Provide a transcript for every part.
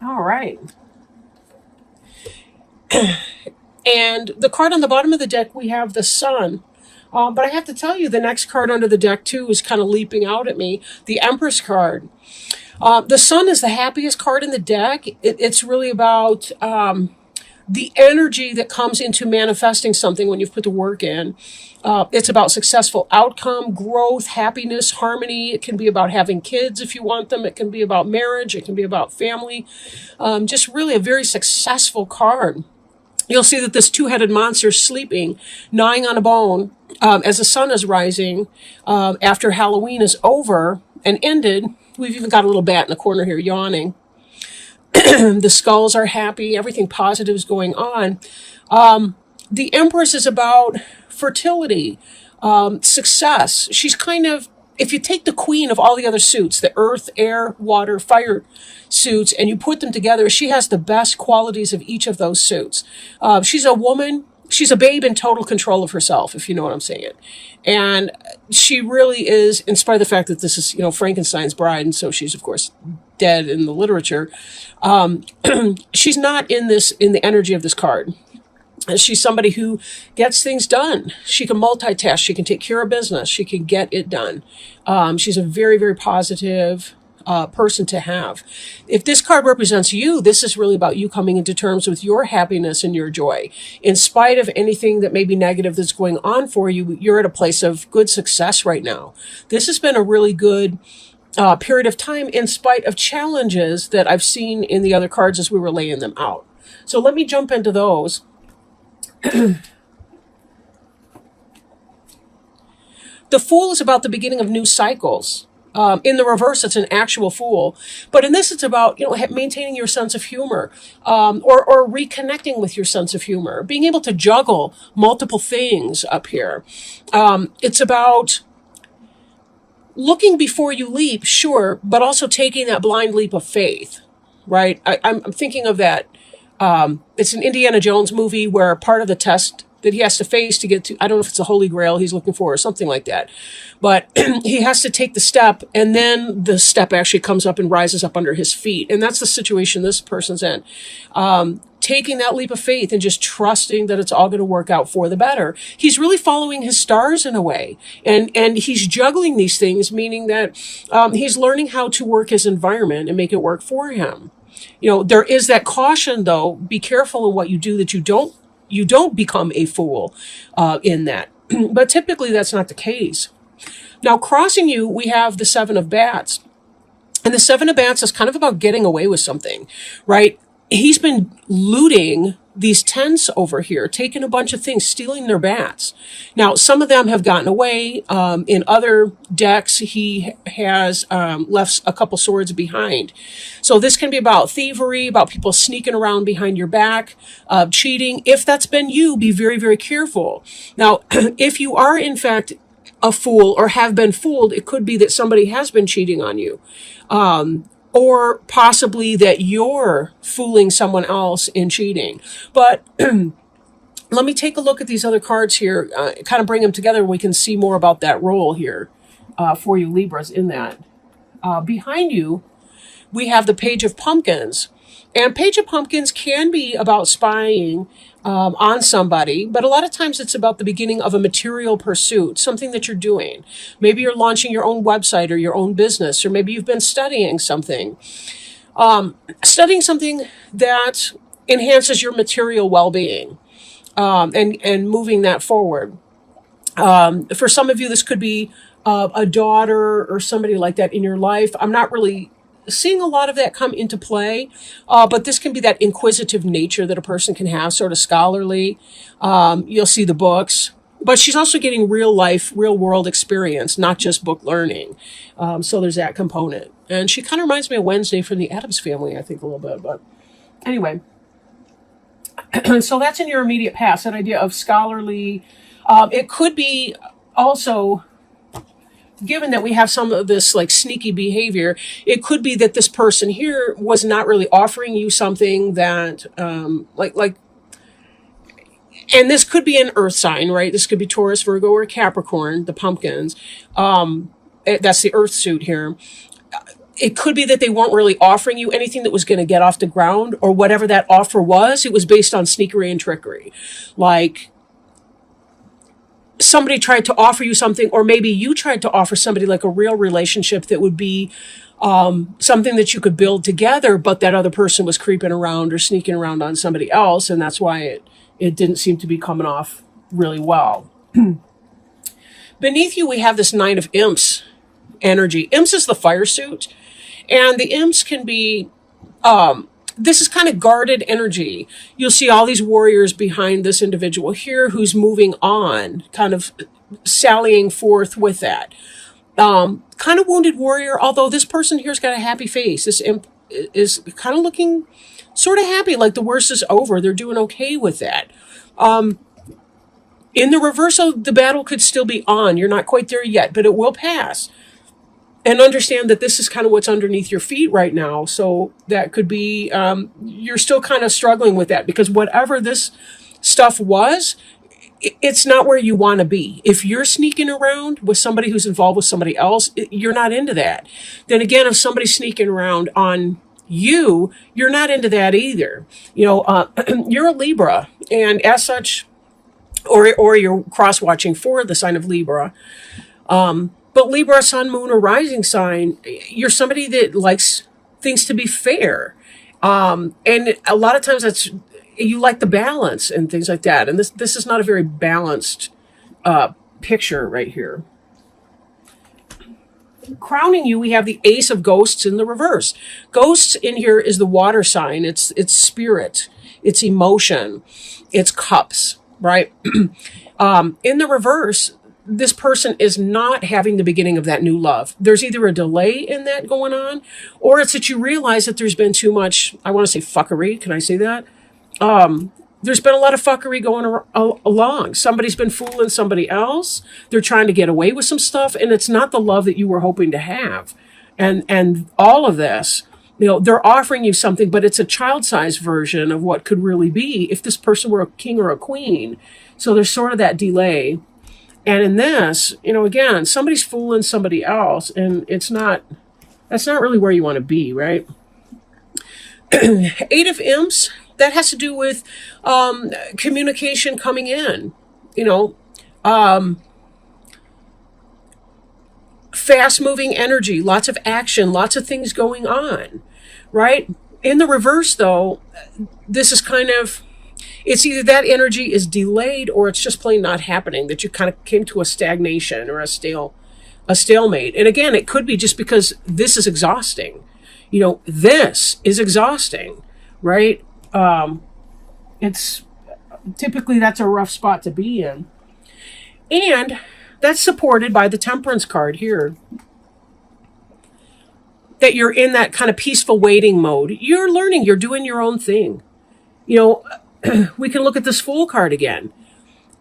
All right. And the card on the bottom of the deck, we have the sun. But I have to tell you, the next card under the deck, too, is kind of leaping out at me. The Empress card. The sun is the happiest card in the deck. It's really about the energy that comes into manifesting something when you've put the work in. It's about successful outcome, growth, happiness, harmony. It can be about having kids if you want them. It can be about marriage. It can be about family. Just really a very successful card. You'll see that this two-headed monster is sleeping, gnawing on a bone as the sun is rising after Halloween is over and ended. We've even got a little bat in the corner here yawning. The skulls are happy. Everything positive is going on. The Empress is about fertility, success. She's kind of, if you take the queen of all the other suits, the earth, air, water, fire suits, and you put them together, she has the best qualities of each of those suits. She's a woman. She's a babe in total control of herself, if you know what I'm saying. And she really is, in spite of the fact that this is, Frankenstein's bride, and so she's, of course, dead in the literature. She's not in the energy of this card. She's somebody who gets things done. She can multitask. She can take care of business. She can get it done. She's a very, very positive person to have. If this card represents you, this is really about you coming into terms with your happiness and your joy. In spite of anything that may be negative that's going on for you, you're at a place of good success right now. This has been a really good period of time in spite of challenges that I've seen in the other cards as we were laying them out. So let me jump into those. The Fool is about the beginning of new cycles. In the reverse, it's an actual fool. But in this, it's about, maintaining your sense of humor, or reconnecting with your sense of humor, being able to juggle multiple things up here. It's about looking before you leap, sure, but also taking that blind leap of faith, right? I'm thinking of that. It's an Indiana Jones movie where part of the test that he has to face to get to, I don't know if it's the Holy Grail he's looking for or something like that, but he has to take the step, and then the step actually comes up and rises up under his feet. And that's the situation this person's in. Taking that leap of faith and just trusting that it's all going to work out for the better. He's really following his stars in a way. And he's juggling these things, meaning that he's learning how to work his environment and make it work for him. There is that caution, though. Be careful in what you do, that you don't become a fool in that. But typically that's not the case. Now, crossing you, we have the Seven of Bats. And the Seven of Bats is kind of about getting away with something, right? He's been looting these tents over here, taking a bunch of things, stealing their bats. Now, some of them have gotten away. In other decks, he has left a couple swords behind. So this can be about thievery, about people sneaking around behind your back, cheating. If that's been you, be very, very careful. Now, if you are, in fact, a fool or have been fooled, it could be that somebody has been cheating on you. Or possibly that you're fooling someone else in cheating. But let me take a look at these other cards here, kind of bring them together, and we can see more about that role here for you Libras in that. Behind you, we have the Page of Pumpkins. And Page of Pumpkins can be about spying on somebody, but a lot of times it's about the beginning of a material pursuit, something that you're doing. Maybe you're launching your own website or your own business, or maybe you've been studying something. Studying something that enhances your material well-being, and moving that forward. For some of you, this could be a daughter or somebody like that in your life. I'm not really seeing a lot of that come into play, but this can be that inquisitive nature that a person can have, sort of scholarly. You'll see the books, but she's also getting real life, real world experience, not just book learning. So there's that component. And she kind of reminds me of Wednesday from the Addams Family, I think, a little bit. But anyway, so that's in your immediate past, that idea of scholarly. It could be also, given that we have some of this like sneaky behavior, it could be that this person here was not really offering you something that, and this could be an earth sign, right? This could be Taurus, Virgo, or Capricorn, the pumpkins. That's the earth suit here. it could be that they weren't really offering you anything that was going to get off the ground, or whatever that offer was, it was based on sneakery and trickery. Like, somebody tried to offer you something, or maybe you tried to offer somebody like a real relationship that would be something that you could build together, but that other person was creeping around or sneaking around on somebody else, and that's why it didn't seem to be coming off really well. Beneath you, we have this Nine of Imps energy. Imps is the fire suit, and the imps can be, this is kind of guarded energy. You'll see all these warriors behind this individual here who's moving on, kind of sallying forth with that. Kind of wounded warrior, although this person here's got a happy face. This imp is kind of looking sort of happy, like the worst is over. They're doing okay with that. In the reversal, the battle could still be on. You're not quite there yet, but it will pass. And understand that this is kind of what's underneath your feet right now. So that could be, you're still kind of struggling with that, because whatever this stuff was, it's not where you want to be. If you're sneaking around with somebody who's involved with somebody else, you're not into that. Then again, if somebody's sneaking around on you, you're not into that either. You know, you're a Libra, and as such, or you're cross-watching for the sign of Libra. But Libra, sun, moon, or rising sign, you're somebody that likes things to be fair. And a lot of times that's, you like the balance and things like that. And this is not a very balanced picture right here. Crowning you, we have the Ace of Ghosts in the reverse. Ghosts in here is the water sign. It's spirit. It's emotion. It's cups, right? In the reverse, this person is not having the beginning of that new love. There's either a delay in that going on, or it's that you realize that there's been too much, I want to say fuckery. Can I say that? There's been a lot of fuckery going along. Somebody's been fooling somebody else. They're trying to get away with some stuff, and it's not the love that you were hoping to have. And all of this, you know, they're offering you something, but it's a child-sized version of what could really be if this person were a king or a queen. So there's sort of that delay. And in this, you know, again, somebody's fooling somebody else, and that's not really where you want to be, right? Eight of Imps, that has to do with communication coming in, you know, fast-moving energy, lots of action, lots of things going on, right? In the reverse, though, this is kind of, it's either that energy is delayed or it's just plain not happening, that you kind of came to a stagnation or a stalemate. And again, it could be just because this is exhausting. You know, this is exhausting, right? It's typically, that's a rough spot to be in. And that's supported by the Temperance card here. That you're in that kind of peaceful waiting mode. You're learning, you're doing your own thing. You know, we can look at this Fool card again.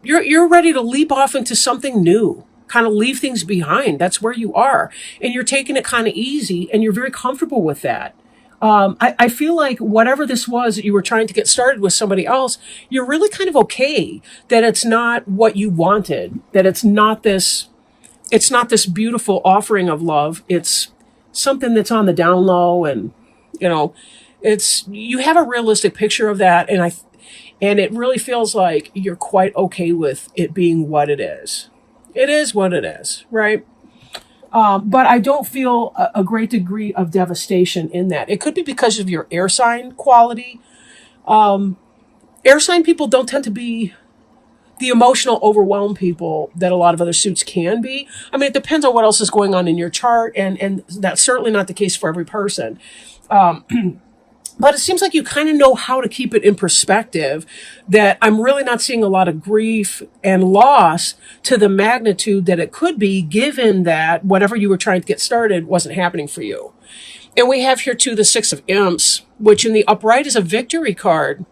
You're ready to leap off into something new, kind of leave things behind. That's where you are. And you're taking it kind of easy, and you're very comfortable with that. I feel like whatever this was that you were trying to get started with somebody else, you're really kind of okay that it's not what you wanted, that it's not this beautiful offering of love. It's something that's on the down low, and, you know, you have a realistic picture of that, and it really feels like you're quite okay with it being what it is. It is what it is, right? But I don't feel a great degree of devastation in that. It could be because of your air sign quality. Air sign people don't tend to be the emotional, overwhelmed people that a lot of other suits can be. I mean, it depends on what else is going on in your chart, and that's certainly not the case for every person. But it seems like you kind of know how to keep it in perspective, that I'm really not seeing a lot of grief and loss to the magnitude that it could be, given that whatever you were trying to get started wasn't happening for you. And we have here too the Six of Imps, which in the upright is a victory card.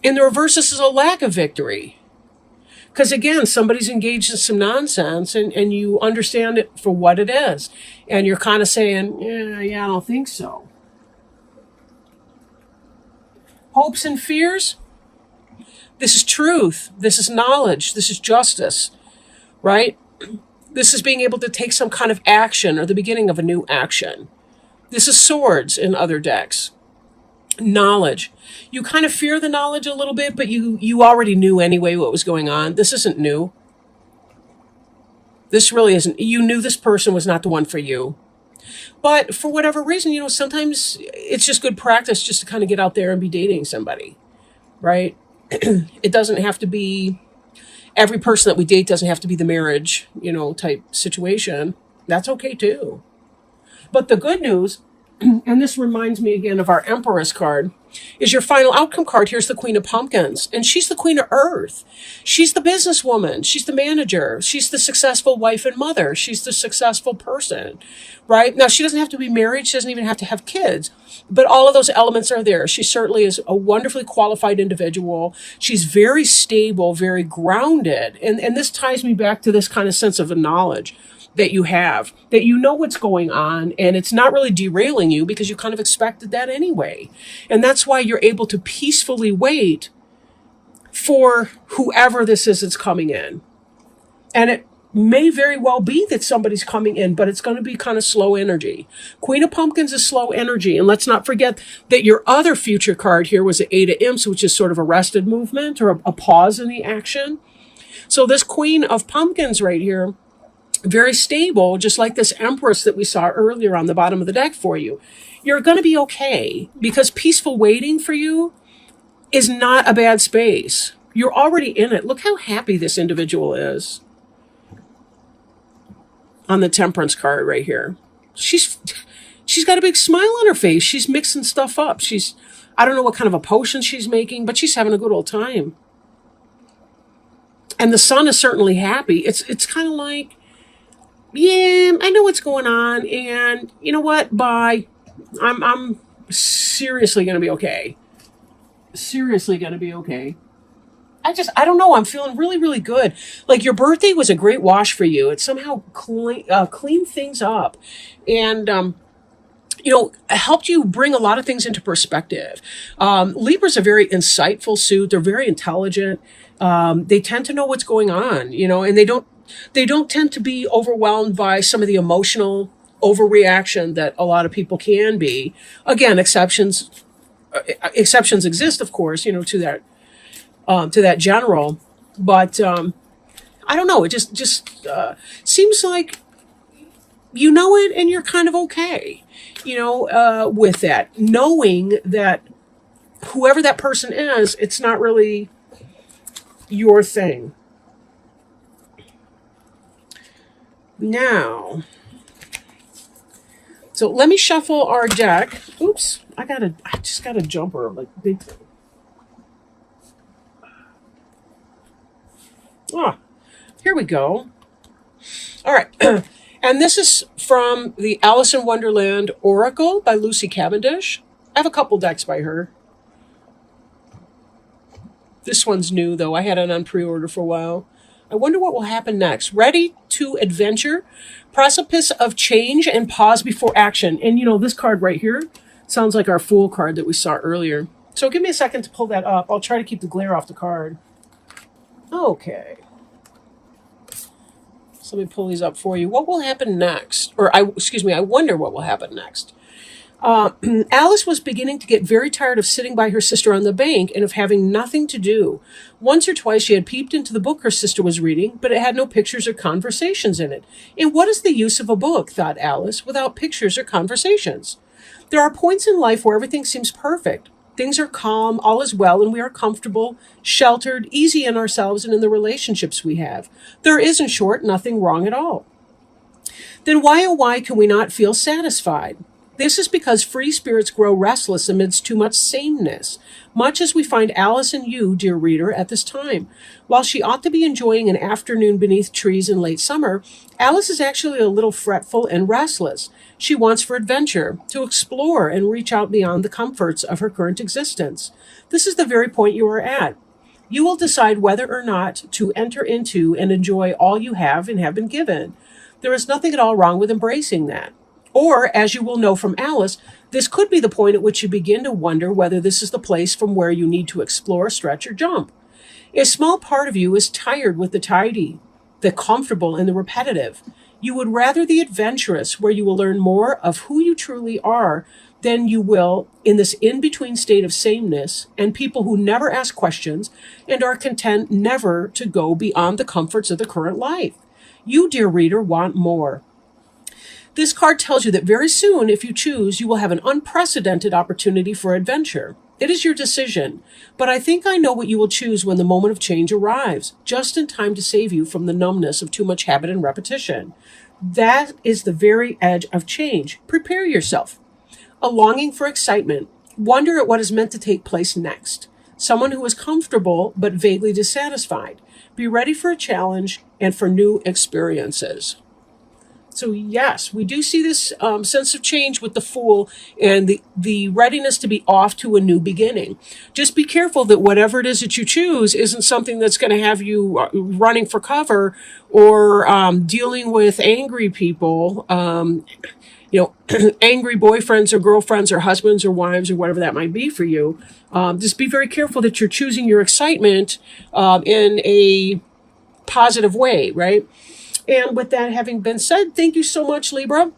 In the reverse, this is a lack of victory. Because again, somebody's engaged in some nonsense, and you understand it for what it is. And you're kind of saying, yeah, I don't think so. Hopes and fears. This is truth. This is knowledge. This is justice, right? This is being able to take some kind of action or the beginning of a new action. This is swords in other decks. Knowledge. You kind of fear the knowledge a little bit, but you already knew anyway what was going on. This isn't new. This really isn't. You knew this person was not the one for you. But for whatever reason, sometimes it's just good practice just to kind of get out there and be dating somebody, right? It doesn't have to be, every person that we date doesn't have to be the marriage, type situation. That's okay too. But the good news, and this reminds me again of our Empress card, is your final outcome card. Here's the Queen of Pumpkins, and she's the Queen of Earth. She's the businesswoman. She's the manager. She's the successful wife and mother. She's the successful person, right? Now, she doesn't have to be married. She doesn't even have to have kids, but all of those elements are there. She certainly is a wonderfully qualified individual. She's very stable, very grounded, and this ties me back to this kind of sense of knowledge that you have, that you know what's going on, and it's not really derailing you because you kind of expected that anyway. And that's why you're able to peacefully wait for whoever this is that's coming in. And it may very well be that somebody's coming in, but it's going to be kind of slow energy. Queen of Pumpkins is slow energy. And let's not forget that your other future card here was the Eight of Imps, which is sort of arrested movement or a pause in the action. So this Queen of Pumpkins right here, very stable, just like this Empress that we saw earlier on the bottom of the deck for you. You're going to be okay because peaceful waiting for you is not a bad space. You're already in it. Look how happy this individual is on the Temperance card right here. She's got a big smile on her face. She's mixing stuff up. I don't know what kind of a potion she's making, but she's having a good old time. And the Sun is certainly happy. It's kind of like, yeah, I know what's going on, and you know what? Bye. I'm seriously going to be okay. Seriously going to be okay. I don't know. I'm feeling really, really good. Like your birthday was a great wash for you. It somehow cleaned things up, and helped you bring a lot of things into perspective. Libra's a very insightful suit. They're very intelligent. They tend to know what's going on, and they don't tend to be overwhelmed by some of the emotional overreaction that a lot of people can be. Again, exceptions exist, of course, to that general. But I don't know. It just seems like you know it, and you're kind of okay, with that, knowing that whoever that person is, it's not really your thing. Now, so let me shuffle our deck. Oops, I just got a jumper, like big thing. Here we go. All right. And this is from the Alice in Wonderland Oracle by Lucy Cavendish. I have a couple decks by her. This one's new, though. I had it on pre-order for a while. I wonder what will happen next. Ready to adventure, precipice of change, and pause before action. And this card right here sounds like our Fool card that we saw earlier. So give me a second to pull that up. I'll try to keep the glare off the card. Okay. So let me pull these up for you. What will happen next? I wonder what will happen next. Alice was beginning to get very tired of sitting by her sister on the bank and of having nothing to do. Once or twice she had peeped into the book her sister was reading, but it had no pictures or conversations in it. And what is the use of a book, thought Alice, without pictures or conversations? There are points in life where everything seems perfect. Things are calm, all is well, and we are comfortable, sheltered, easy in ourselves and in the relationships we have. There is, in short, nothing wrong at all. Then why, oh why, can we not feel satisfied? This is because free spirits grow restless amidst too much sameness, much as we find Alice and you, dear reader, at this time. While she ought to be enjoying an afternoon beneath trees in late summer, Alice is actually a little fretful and restless. She wants for adventure, to explore and reach out beyond the comforts of her current existence. This is the very point you are at. You will decide whether or not to enter into and enjoy all you have and have been given. There is nothing at all wrong with embracing that. Or, as you will know from Alice, this could be the point at which you begin to wonder whether this is the place from where you need to explore, stretch, or jump. A small part of you is tired with the tidy. the comfortable and the repetitive. You would rather the adventurous, where you will learn more of who you truly are than you will in this in-between state of sameness, and people who never ask questions and are content never to go beyond the comforts of the current life. You, dear reader, want more. This card tells you that very soon, if you choose, you will have an unprecedented opportunity for adventure. It is your decision, but I think I know what you will choose when the moment of change arrives, just in time to save you from the numbness of too much habit and repetition. That is the very edge of change. Prepare yourself. A longing for excitement. Wonder at what is meant to take place next. Someone who is comfortable but vaguely dissatisfied. Be ready for a challenge and for new experiences. So yes, we do see this sense of change with the Fool and the readiness to be off to a new beginning. Just be careful that whatever it is that you choose isn't something that's going to have you running for cover or dealing with angry people, angry boyfriends or girlfriends or husbands or wives or whatever that might be for you. Just be very careful that you're choosing your excitement in a positive way, right? And with that having been said, thank you so much, Libra.